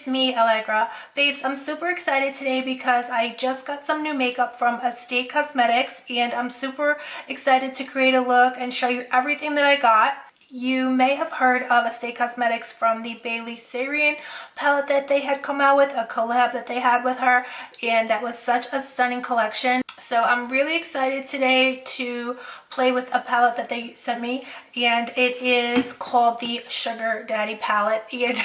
it's me, Allegra. Babes, I'm super excited today because I just got some new makeup from Estate Cosmetics and I'm super excited to create a look and show you everything that I got. You may have heard of Estate Cosmetics from the Bailey Sarian palette that they had come out with, a collab that they had with her, and that was such a stunning collection. So I'm really excited today to play with a palette that they sent me, and it is called the Sugar Daddy palette. And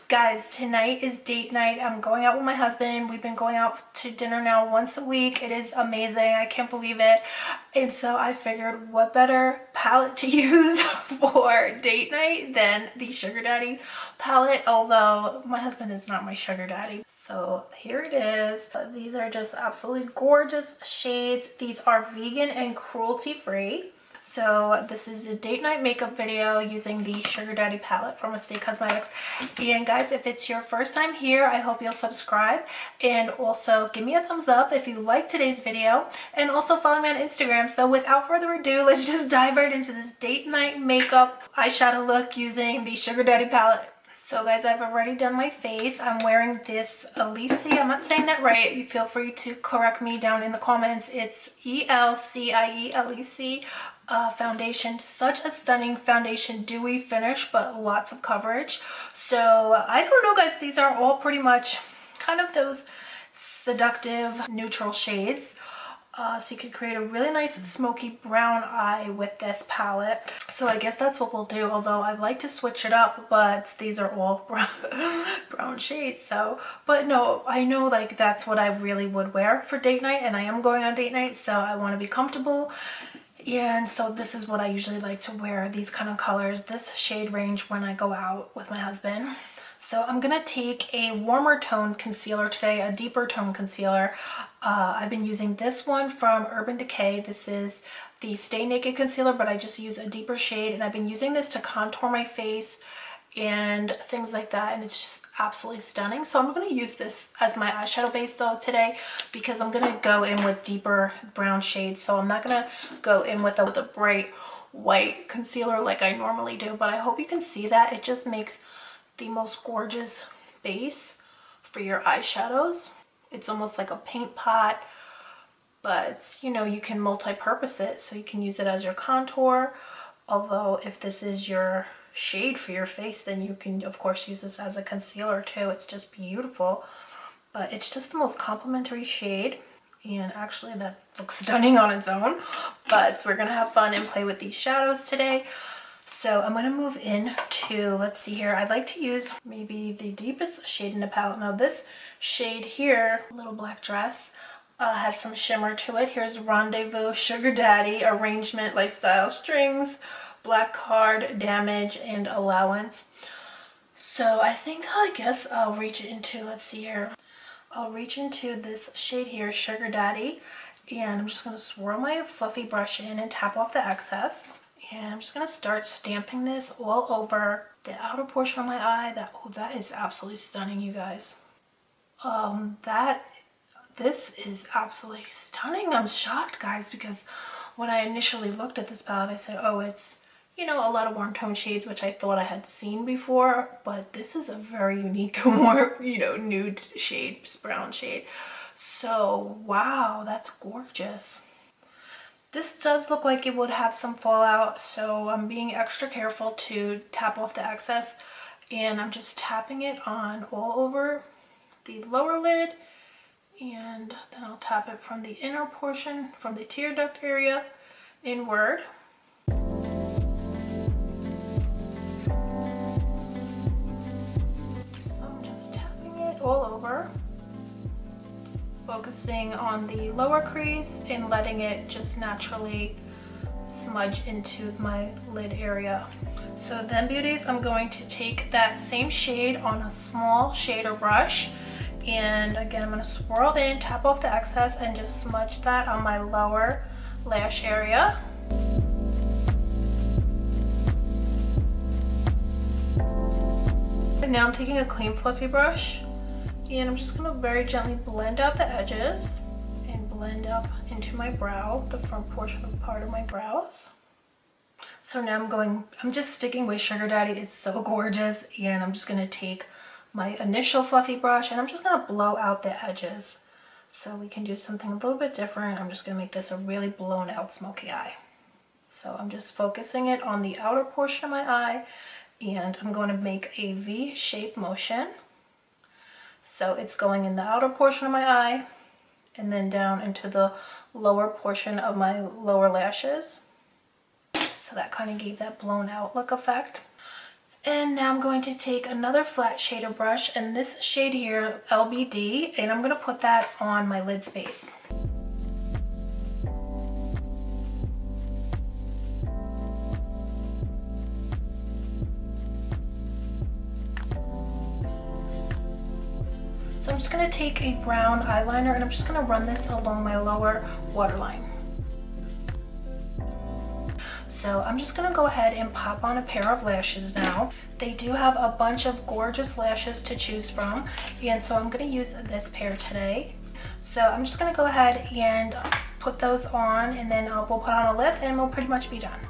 guys, tonight is date night. I'm going out with my husband. We've been going out to dinner now once a week. It is amazing. I can't believe it. And so I figured what better palette to use for date night than the Sugar Daddy palette, although my husband is not my sugar daddy. So here it is. These are just absolutely gorgeous shades. These are vegan and cruelty free. So this is a date night makeup video using the Sugar Daddy palette from Estate Cosmetics. And guys, if it's your first time here, I hope you'll subscribe and also give me a thumbs up if you like today's video, and also follow me on Instagram. So without further ado, let's just dive right into this date night makeup eyeshadow look using the Sugar Daddy palette. So guys, I've already done my face. I'm wearing this Elise, I'm not saying that right. You feel free to correct me down in the comments. It's E-L-C-I-E, Elise foundation. Such a stunning foundation, dewy finish, but lots of coverage. So I don't know guys, these are all pretty much kind of those seductive neutral shades. So you can create a really nice smoky brown eye with this palette. So I guess that's what we'll do, although I like to switch it up, but these are all brown shades. So, but no, I know like that's what I really would wear for date night, and I am going on date night, so I want to be comfortable. And so this is what I usually like to wear, these kind of colors, this shade range when I go out with my husband. So I'm going to take a warmer tone concealer today, a deeper tone concealer. I've been using this one from Urban Decay. This is the Stay Naked concealer, but I just use a deeper shade. And I've been using this to contour my face and things like that. And it's just absolutely stunning. So I'm going to use this as my eyeshadow base though today, because I'm going to go in with deeper brown shades. So I'm not going to go in with a bright white concealer like I normally do. But I hope you can see that. It just makes the most gorgeous base for your eyeshadows. It's almost like a paint pot, but you know, you can multi-purpose it, so you can use it as your contour. Although if this is your shade for your face, then you can of course use this as a concealer too. It's just beautiful, but it's just the most complimentary shade, and actually that looks stunning on its own. But we're gonna have fun and play with these shadows today. So I'm going to move into, let's see here, I'd like to use maybe the deepest shade in the palette. Now this shade here, Little Black Dress, has some shimmer to it. Here's Rendezvous, Sugar Daddy, Arrangement, Lifestyle, Strings, Black Card, Damage, and Allowance. So I guess I'll reach into, let's see here, I'll reach into this shade here, Sugar Daddy, and I'm just going to swirl my fluffy brush in and tap off the excess. And I'm just going to start stamping this all over the outer portion of my eye. That is absolutely stunning, you guys. This is absolutely stunning. I'm shocked, guys, because when I initially looked at this palette, I said, oh, it's, you know, a lot of warm tone shades, which I thought I had seen before. But this is a very unique, more, you know, nude shade, brown shade. So, wow, that's gorgeous. This does look like it would have some fallout, so I'm being extra careful to tap off the excess, and I'm just tapping it on all over the lower lid, and then I'll tap it from the inner portion, from the tear duct area inward. So I'm just tapping it all over, focusing on the lower crease and letting it just naturally smudge into my lid area. So then, beauties, I'm going to take that same shade on a small shader brush, and again I'm going to swirl in, tap off the excess, and just smudge that on my lower lash area. And now I'm taking a clean fluffy brush, and I'm just going to very gently blend out the edges and blend up into my brow, the front portion of part of my brows. So now I'm just sticking with Sugar Daddy. It's so gorgeous, and I'm just going to take my initial fluffy brush, and I'm just gonna blow out the edges. So we can do something a little bit different. I'm just gonna make this a really blown out smoky eye. So I'm just focusing it on the outer portion of my eye, and I'm going to make a V-shaped motion. So it's going in the outer portion of my eye and then down into the lower portion of my lower lashes. So that kind of gave that blown out look effect. And now I'm going to take another flat shader brush, and this shade here, LBD, and I'm going to put that on my lid space. So I'm just going to take a brown eyeliner and I'm just going to run this along my lower waterline. So I'm just going to go ahead and pop on a pair of lashes now. They do have a bunch of gorgeous lashes to choose from, and so I'm going to use this pair today. So I'm just going to go ahead and put those on, and then we'll put on a lip and we'll pretty much be done.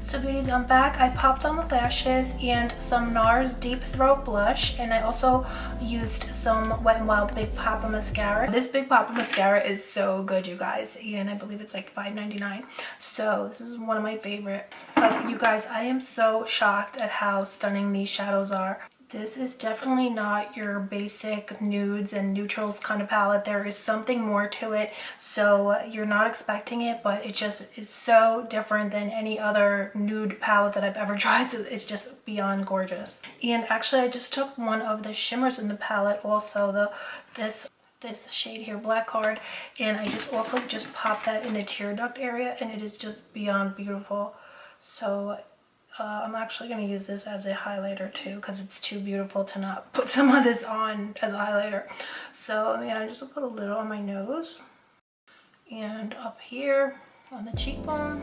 So beauties, I'm back. I popped on the lashes and some NARS Deep Throat Blush, and I also used some Wet n Wild Big Papa Mascara. This Big Papa Mascara is so good, you guys, and I believe it's like $5.99. So this is one of my favorite. But you guys, I am so shocked at how stunning these shadows are. This is definitely not your basic nudes and neutrals kind of palette. There is something more to it, so you're not expecting it, but it just is so different than any other nude palette that I've ever tried. So it's just beyond gorgeous. And actually, I just took one of the shimmers in the palette, also this shade here, Black Card, and I just also popped that in the tear duct area, and it is just beyond beautiful. So I'm actually going to use this as a highlighter too, because it's too beautiful to not put some of this on as a highlighter. So yeah, I just put a little on my nose and up here on the cheekbone.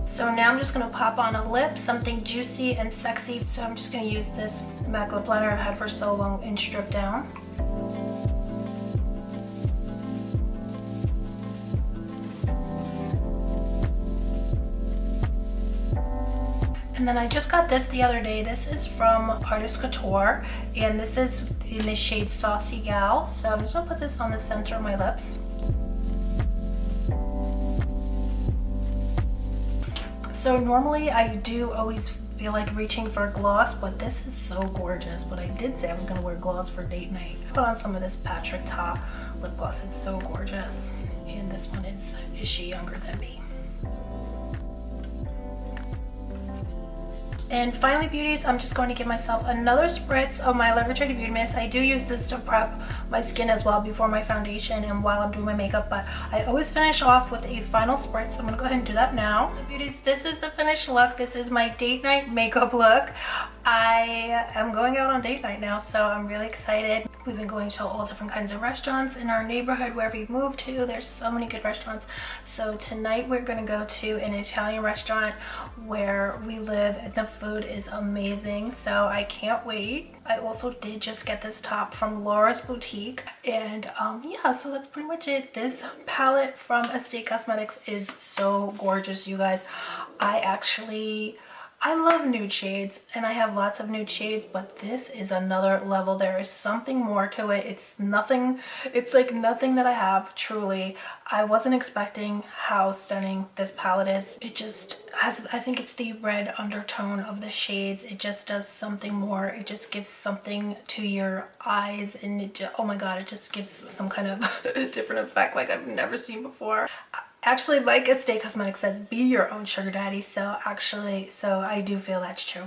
So now I'm just going to pop on a lip, something juicy and sexy. So I'm just going to use this MAC lip liner I've had for so long and strip down. And then I just got this the other day. This is from Artist Couture, and this is in the shade Saucy Gal. So I'm just gonna put this on the center of my lips. So normally I do always feel like reaching for a gloss, but this is so gorgeous. But I did say I was gonna wear gloss for date night. Put on some of this Patrick Ta lip gloss. It's so gorgeous. And this one is she younger than me? And finally, beauties, I'm just going to give myself another spritz of my Leverage's Beauty Mist. I do use this to prep my skin as well before my foundation and while I'm doing my makeup, but I always finish off with a final spritz. So I'm gonna go ahead and do that now. So beauties, this is the finished look. This is my date night makeup look. I am going out on date night now, so I'm really excited. We've been going to all different kinds of restaurants in our neighborhood where we've moved to. There's so many good restaurants. So tonight we're gonna go to an Italian restaurant where we live, and the food is amazing, so I can't wait. I also did just get this top from Laura's Boutique, and yeah, so that's pretty much it. This palette from Estate Cosmetics is so gorgeous, you guys. I love nude shades, and I have lots of nude shades, but this is another level. There is something more to it. It's like nothing that I have, truly. I wasn't expecting how stunning this palette is. It just has, I think it's the red undertone of the shades. It just does something more. It just gives something to your eyes, and it just, oh my god, it just gives some kind of different effect like I've never seen before. Actually, like Estee Cosmetics says, be your own sugar daddy. So actually, so I do feel that's true.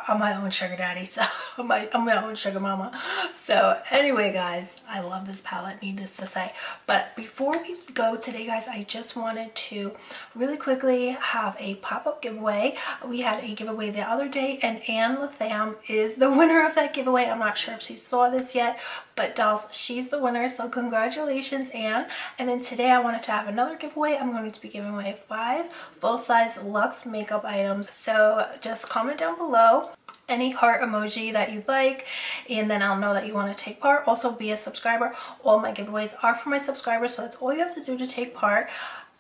I'm my own sugar daddy, so I'm my own sugar mama. So anyway, guys, I love this palette, needless to say. But before we go today, guys, I just wanted to really quickly have a pop-up giveaway. We had a giveaway the other day, and Anne Latham is the winner of that giveaway. I'm not sure if she saw this yet, but dolls, she's the winner, so congratulations, Anne. And then today I wanted to have another giveaway. I'm going to be giving away 5 full-size luxe makeup items. So just comment down below any heart emoji that you'd like, and then I'll know that you want to take part. Also, be a subscriber. All my giveaways are for my subscribers, so that's all you have to do to take part.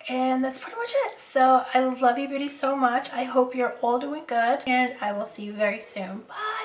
And that's pretty much it. So I love you, beauties, so much. I hope you're all doing good, and I will see you very soon. Bye.